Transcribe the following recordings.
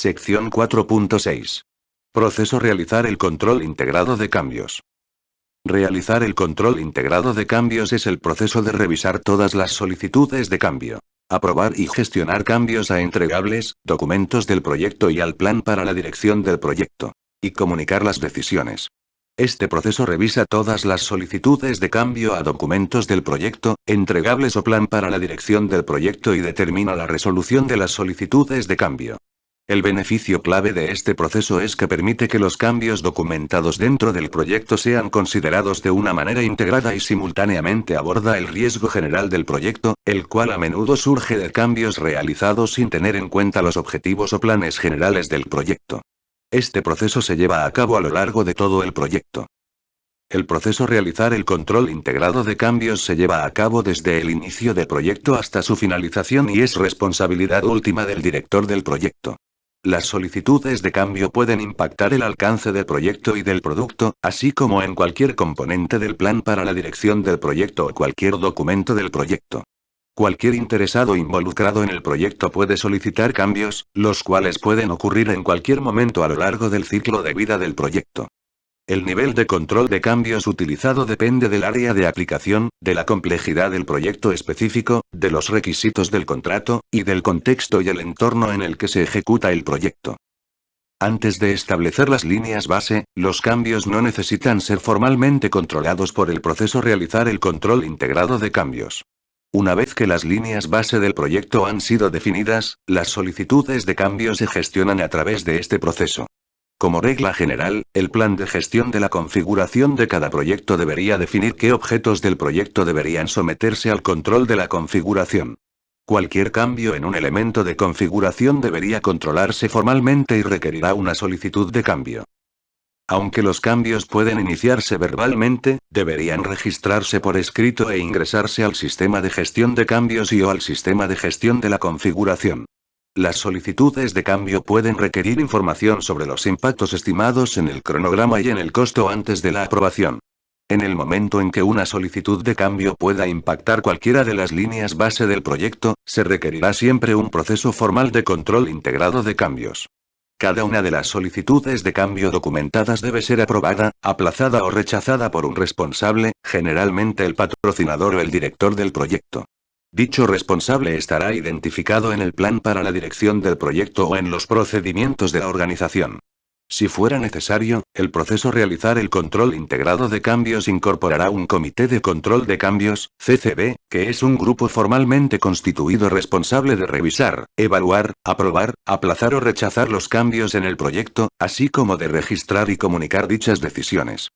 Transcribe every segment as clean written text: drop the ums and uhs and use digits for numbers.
Sección 4.6. Proceso realizar el control integrado de cambios. Realizar el control integrado de cambios es el proceso de revisar todas las solicitudes de cambio, aprobar y gestionar cambios a entregables, documentos del proyecto y al plan para la dirección del proyecto, y comunicar las decisiones. Este proceso revisa todas las solicitudes de cambio a documentos del proyecto, entregables o plan para la dirección del proyecto y determina la resolución de las solicitudes de cambio. El beneficio clave de este proceso es que permite que los cambios documentados dentro del proyecto sean considerados de una manera integrada y simultáneamente aborda el riesgo general del proyecto, el cual a menudo surge de cambios realizados sin tener en cuenta los objetivos o planes generales del proyecto. Este proceso se lleva a cabo a lo largo de todo el proyecto. El proceso realizar el control integrado de cambios se lleva a cabo desde el inicio del proyecto hasta su finalización y es responsabilidad última del director del proyecto. Las solicitudes de cambio pueden impactar el alcance del proyecto y del producto, así como en cualquier componente del plan para la dirección del proyecto o cualquier documento del proyecto. Cualquier interesado involucrado en el proyecto puede solicitar cambios, los cuales pueden ocurrir en cualquier momento a lo largo del ciclo de vida del proyecto. El nivel de control de cambios utilizado depende del área de aplicación, de la complejidad del proyecto específico, de los requisitos del contrato, y del contexto y el entorno en el que se ejecuta el proyecto. Antes de establecer las líneas base, los cambios no necesitan ser formalmente controlados por el proceso realizar el control integrado de cambios. Una vez que las líneas base del proyecto han sido definidas, las solicitudes de cambio se gestionan a través de este proceso. Como regla general, el plan de gestión de la configuración de cada proyecto debería definir qué objetos del proyecto deberían someterse al control de la configuración. Cualquier cambio en un elemento de configuración debería controlarse formalmente y requerirá una solicitud de cambio. Aunque los cambios pueden iniciarse verbalmente, deberían registrarse por escrito e ingresarse al sistema de gestión de cambios y o al sistema de gestión de la configuración. Las solicitudes de cambio pueden requerir información sobre los impactos estimados en el cronograma y en el costo antes de la aprobación. En el momento en que una solicitud de cambio pueda impactar cualquiera de las líneas base del proyecto, se requerirá siempre un proceso formal de control integrado de cambios. Cada una de las solicitudes de cambio documentadas debe ser aprobada, aplazada o rechazada por un responsable, generalmente el patrocinador o el director del proyecto. Dicho responsable estará identificado en el plan para la dirección del proyecto o en los procedimientos de la organización. Si fuera necesario, el proceso realizar el control integrado de cambios incorporará un comité de control de cambios, CCB, que es un grupo formalmente constituido responsable de revisar, evaluar, aprobar, aplazar o rechazar los cambios en el proyecto, así como de registrar y comunicar dichas decisiones.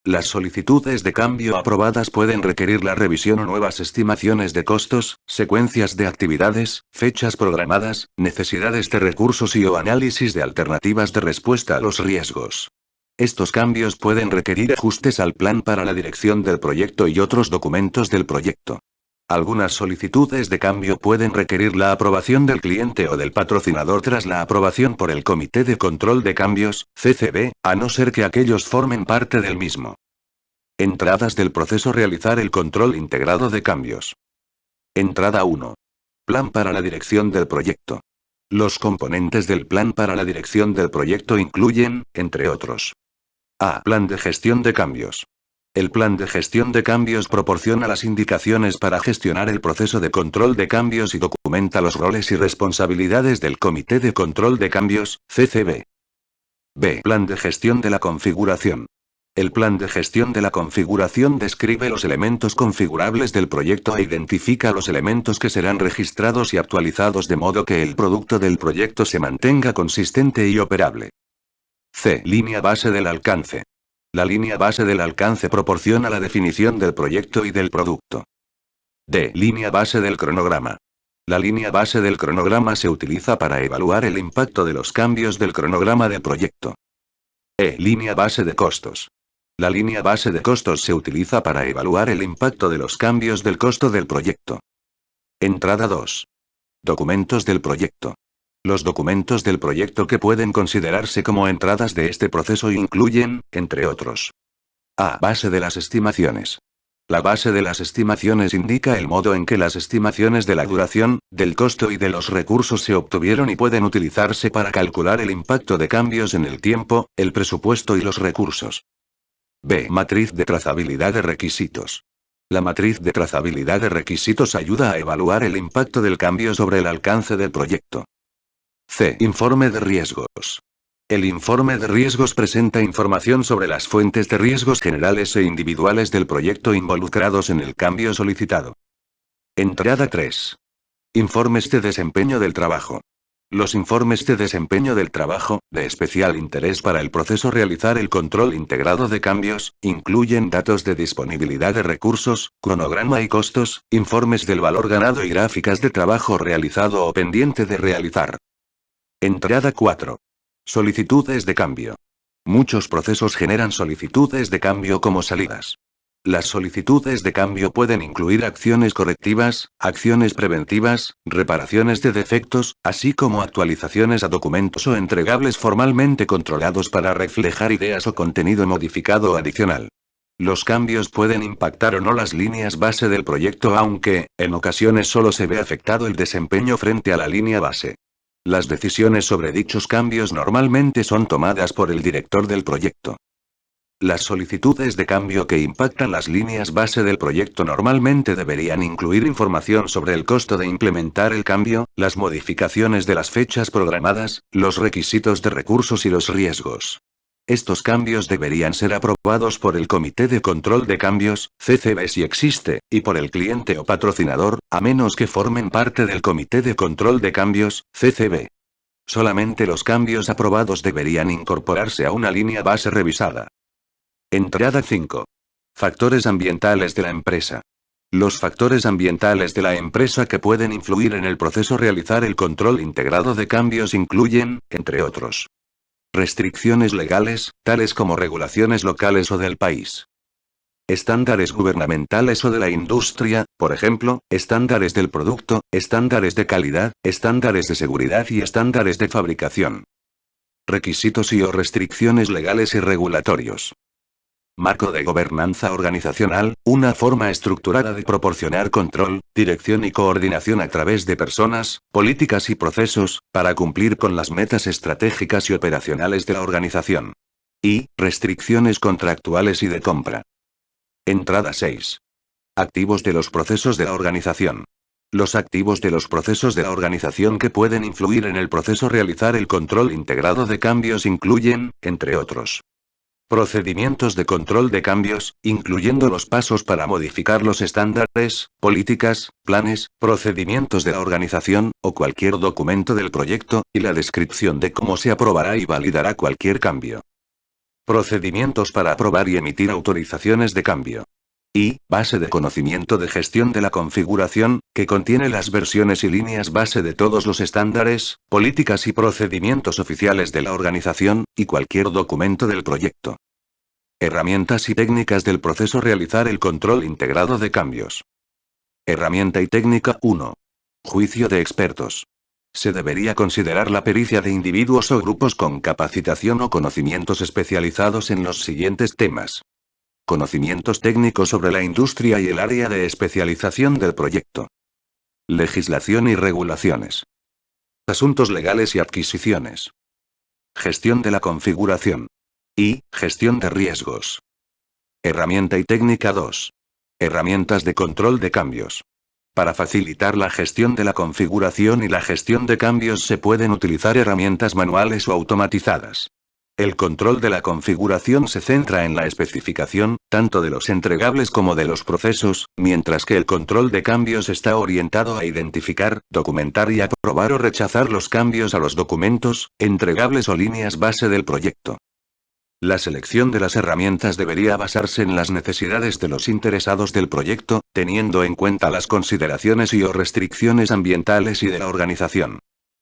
Las solicitudes de cambio aprobadas pueden requerir la revisión o nuevas estimaciones de costos, secuencias de actividades, fechas programadas, necesidades de recursos y o análisis de alternativas de respuesta a los riesgos. Estos cambios pueden requerir ajustes al plan para la dirección del proyecto y otros documentos del proyecto. Algunas solicitudes de cambio pueden requerir la aprobación del cliente o del patrocinador tras la aprobación por el Comité de Control de Cambios, CCB, a no ser que aquellos formen parte del mismo. Entradas del proceso realizar el control integrado de cambios. Entrada 1. Plan para la dirección del proyecto. Los componentes del plan para la dirección del proyecto incluyen, entre otros: A. Plan de gestión de cambios. El plan de gestión de cambios proporciona las indicaciones para gestionar el proceso de control de cambios y documenta los roles y responsabilidades del Comité de Control de Cambios, CCB. B. Plan de gestión de la configuración. El plan de gestión de la configuración describe los elementos configurables del proyecto e identifica los elementos que serán registrados y actualizados de modo que el producto del proyecto se mantenga consistente y operable. C. Línea base del alcance. La línea base del alcance proporciona la definición del proyecto y del producto. D. Línea base del cronograma. La línea base del cronograma se utiliza para evaluar el impacto de los cambios del cronograma del proyecto. E. Línea base de costos. La línea base de costos se utiliza para evaluar el impacto de los cambios del costo del proyecto. Entrada 2. Documentos del proyecto. Los documentos del proyecto que pueden considerarse como entradas de este proceso incluyen, entre otros: A. Base de las estimaciones. La base de las estimaciones indica el modo en que las estimaciones de la duración, del costo y de los recursos se obtuvieron y pueden utilizarse para calcular el impacto de cambios en el tiempo, el presupuesto y los recursos. B. Matriz de trazabilidad de requisitos. La matriz de trazabilidad de requisitos ayuda a evaluar el impacto del cambio sobre el alcance del proyecto. C. Informe de riesgos. El informe de riesgos presenta información sobre las fuentes de riesgos generales e individuales del proyecto involucrados en el cambio solicitado. Entrada 3. Informes de desempeño del trabajo. Los informes de desempeño del trabajo, de especial interés para el proceso realizar el control integrado de cambios, incluyen datos de disponibilidad de recursos, cronograma y costos, informes del valor ganado y gráficas de trabajo realizado o pendiente de realizar. Entrada 4. Solicitudes de cambio. Muchos procesos generan solicitudes de cambio como salidas. Las solicitudes de cambio pueden incluir acciones correctivas, acciones preventivas, reparaciones de defectos, así como actualizaciones a documentos o entregables formalmente controlados para reflejar ideas o contenido modificado o adicional. Los cambios pueden impactar o no las líneas base del proyecto, aunque, en ocasiones solo se ve afectado el desempeño frente a la línea base. Las decisiones sobre dichos cambios normalmente son tomadas por el director del proyecto. Las solicitudes de cambio que impactan las líneas base del proyecto normalmente deberían incluir información sobre el costo de implementar el cambio, las modificaciones de las fechas programadas, los requisitos de recursos y los riesgos. Estos cambios deberían ser aprobados por el Comité de Control de Cambios, CCB si existe, y por el cliente o patrocinador, a menos que formen parte del Comité de Control de Cambios, CCB. Solamente los cambios aprobados deberían incorporarse a una línea base revisada. Entrada 5. Factores ambientales de la empresa. Los factores ambientales de la empresa que pueden influir en el proceso realizar el control integrado de cambios incluyen, entre otros, restricciones legales, tales como regulaciones locales o del país. Estándares gubernamentales o de la industria, por ejemplo, estándares del producto, estándares de calidad, estándares de seguridad y estándares de fabricación. Requisitos y o restricciones legales y regulatorios. Marco de gobernanza organizacional, una forma estructurada de proporcionar control, dirección y coordinación a través de personas, políticas y procesos, para cumplir con las metas estratégicas y operacionales de la organización. Y, restricciones contractuales y de compra. Entrada 6. Activos de los procesos de la organización. Los activos de los procesos de la organización que pueden influir en el proceso realizar el control integrado de cambios incluyen, entre otros, procedimientos de control de cambios, incluyendo los pasos para modificar los estándares, políticas, planes, procedimientos de la organización, o cualquier documento del proyecto, y la descripción de cómo se aprobará y validará cualquier cambio. Procedimientos para aprobar y emitir autorizaciones de cambio. Y, base de conocimiento de gestión de la configuración, que contiene las versiones y líneas base de todos los estándares, políticas y procedimientos oficiales de la organización, y cualquier documento del proyecto. Herramientas y técnicas del proceso realizar el control integrado de cambios. Herramienta y técnica 1. Juicio de expertos. Se debería considerar la pericia de individuos o grupos con capacitación o conocimientos especializados en los siguientes temas. Conocimientos técnicos sobre la industria y el área de especialización del proyecto. Legislación y regulaciones. Asuntos legales y adquisiciones. Gestión de la configuración. Y, gestión de riesgos. Herramienta y técnica 2. Herramientas de control de cambios. Para facilitar la gestión de la configuración y la gestión de cambios se pueden utilizar herramientas manuales o automatizadas. El control de la configuración se centra en la especificación, tanto de los entregables como de los procesos, mientras que el control de cambios está orientado a identificar, documentar y aprobar o rechazar los cambios a los documentos, entregables o líneas base del proyecto. La selección de las herramientas debería basarse en las necesidades de los interesados del proyecto, teniendo en cuenta las consideraciones y o restricciones ambientales y de la organización.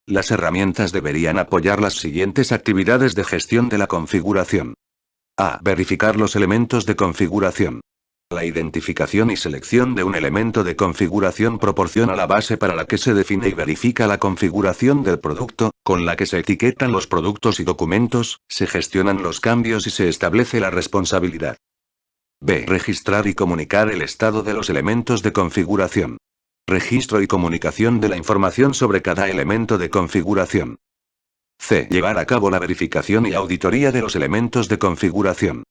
Las herramientas deberían apoyar las siguientes actividades de gestión de la configuración. A. Verificar los elementos de configuración. La identificación y selección de un elemento de configuración proporciona la base para la que se define y verifica la configuración del producto, con la que se etiquetan los productos y documentos, se gestionan los cambios y se establece la responsabilidad. B. Registrar y comunicar el estado de los elementos de configuración. Registro y comunicación de la información sobre cada elemento de configuración. C. Llevar a cabo la verificación y auditoría de los elementos de configuración.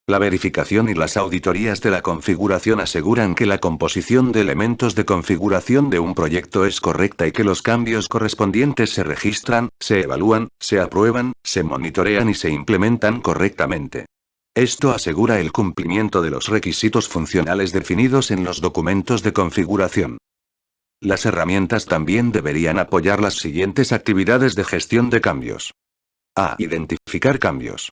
La verificación y las auditorías de la configuración aseguran que la composición de elementos de configuración de un proyecto es correcta y que los cambios correspondientes se registran, se evalúan, se aprueban, se monitorean y se implementan correctamente. Esto asegura el cumplimiento de los requisitos funcionales definidos en los documentos de configuración. Las herramientas también deberían apoyar las siguientes actividades de gestión de cambios. A. Identificar cambios.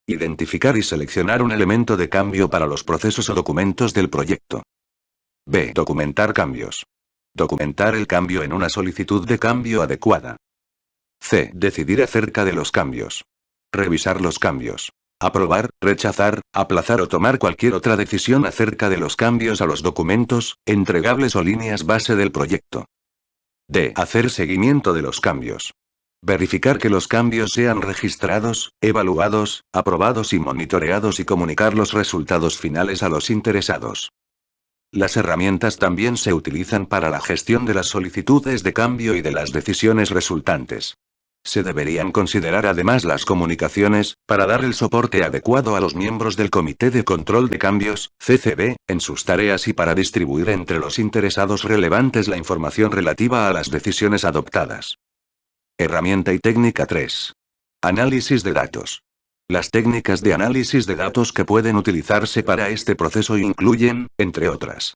Identificar y seleccionar un elemento de cambio para los procesos o documentos del proyecto. B. Documentar cambios. Documentar el cambio en una solicitud de cambio adecuada. C. Decidir acerca de los cambios. Revisar los cambios. Aprobar, rechazar, aplazar o tomar cualquier otra decisión acerca de los cambios a los documentos, entregables o líneas base del proyecto. D. Hacer seguimiento de los cambios. Verificar que los cambios sean registrados, evaluados, aprobados y monitoreados y comunicar los resultados finales a los interesados. Las herramientas también se utilizan para la gestión de las solicitudes de cambio y de las decisiones resultantes. Se deberían considerar además las comunicaciones, para dar el soporte adecuado a los miembros del Comité de Control de Cambios, CCB, en sus tareas y para distribuir entre los interesados relevantes la información relativa a las decisiones adoptadas. Herramienta y técnica 3. Análisis de datos. Las técnicas de análisis de datos que pueden utilizarse para este proceso incluyen, entre otras.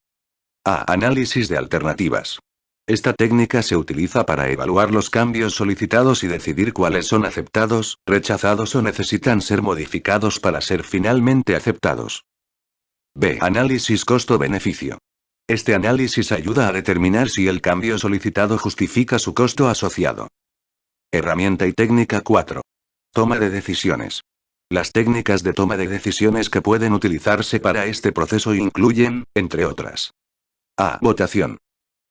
A. Análisis de alternativas. Esta técnica se utiliza para evaluar los cambios solicitados y decidir cuáles son aceptados, rechazados o necesitan ser modificados para ser finalmente aceptados. B. Análisis costo-beneficio. Este análisis ayuda a determinar si el cambio solicitado justifica su costo asociado. Herramienta y técnica 4. Toma de decisiones. Las técnicas de toma de decisiones que pueden utilizarse para este proceso incluyen, entre otras. A. Votación.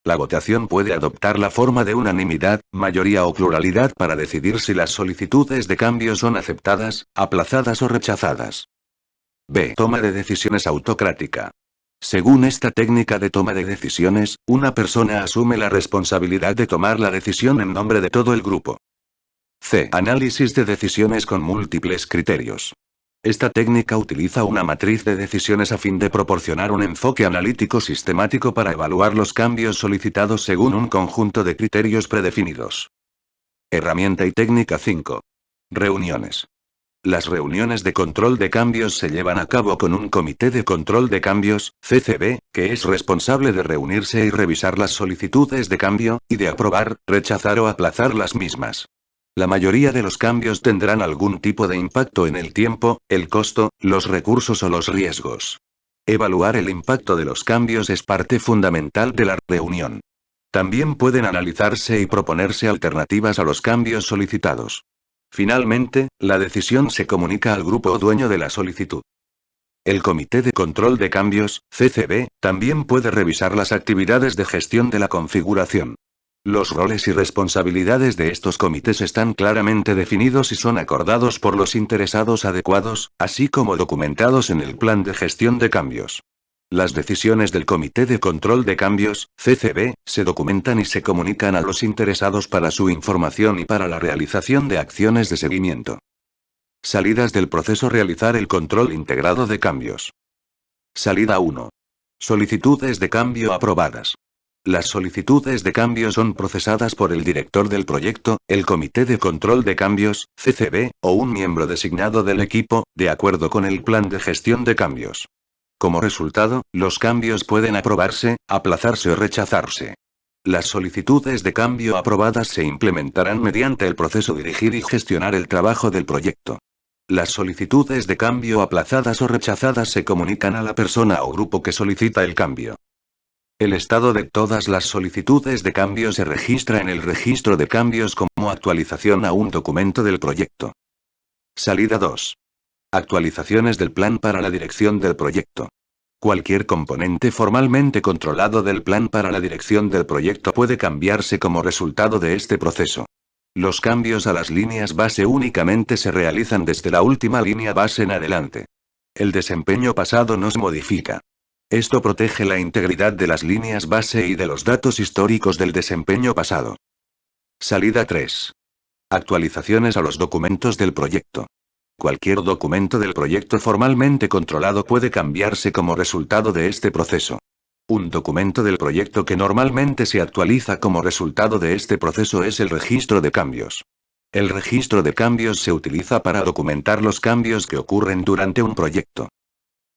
La votación puede adoptar la forma de unanimidad, mayoría o pluralidad para decidir si las solicitudes de cambio son aceptadas, aplazadas o rechazadas. B. Toma de decisiones autocrática. Según esta técnica de toma de decisiones, una persona asume la responsabilidad de tomar la decisión en nombre de todo el grupo. C. Análisis de decisiones con múltiples criterios. Esta técnica utiliza una matriz de decisiones a fin de proporcionar un enfoque analítico sistemático para evaluar los cambios solicitados según un conjunto de criterios predefinidos. Herramienta y técnica 5. Reuniones. Las reuniones de control de cambios se llevan a cabo con un comité de control de cambios, CCB, que es responsable de reunirse y revisar las solicitudes de cambio, y de aprobar, rechazar o aplazar las mismas. La mayoría de los cambios tendrán algún tipo de impacto en el tiempo, el costo, los recursos o los riesgos. Evaluar el impacto de los cambios es parte fundamental de la reunión. También pueden analizarse y proponerse alternativas a los cambios solicitados. Finalmente, la decisión se comunica al grupo o dueño de la solicitud. El Comité de Control de Cambios, CCB, también puede revisar las actividades de gestión de la configuración. Los roles y responsabilidades de estos comités están claramente definidos y son acordados por los interesados adecuados, así como documentados en el plan de gestión de cambios. Las decisiones del Comité de Control de Cambios, CCB, se documentan y se comunican a los interesados para su información y para la realización de acciones de seguimiento. Salidas del proceso: realizar el control integrado de cambios. Salida 1. Solicitudes de cambio aprobadas. Las solicitudes de cambio son procesadas por el director del proyecto, el Comité de Control de Cambios, CCB, o un miembro designado del equipo, de acuerdo con el plan de gestión de cambios. Como resultado, los cambios pueden aprobarse, aplazarse o rechazarse. Las solicitudes de cambio aprobadas se implementarán mediante el proceso dirigir y gestionar el trabajo del proyecto. Las solicitudes de cambio aplazadas o rechazadas se comunican a la persona o grupo que solicita el cambio. El estado de todas las solicitudes de cambio se registra en el registro de cambios como actualización a un documento del proyecto. Salida 2. Actualizaciones del plan para la dirección del proyecto. Cualquier componente formalmente controlado del plan para la dirección del proyecto puede cambiarse como resultado de este proceso. Los cambios a las líneas base únicamente se realizan desde la última línea base en adelante. El desempeño pasado no se modifica. Esto protege la integridad de las líneas base y de los datos históricos del desempeño pasado. Salida 3. Actualizaciones a los documentos del proyecto. Cualquier documento del proyecto formalmente controlado puede cambiarse como resultado de este proceso. Un documento del proyecto que normalmente se actualiza como resultado de este proceso es el registro de cambios. El registro de cambios se utiliza para documentar los cambios que ocurren durante un proyecto.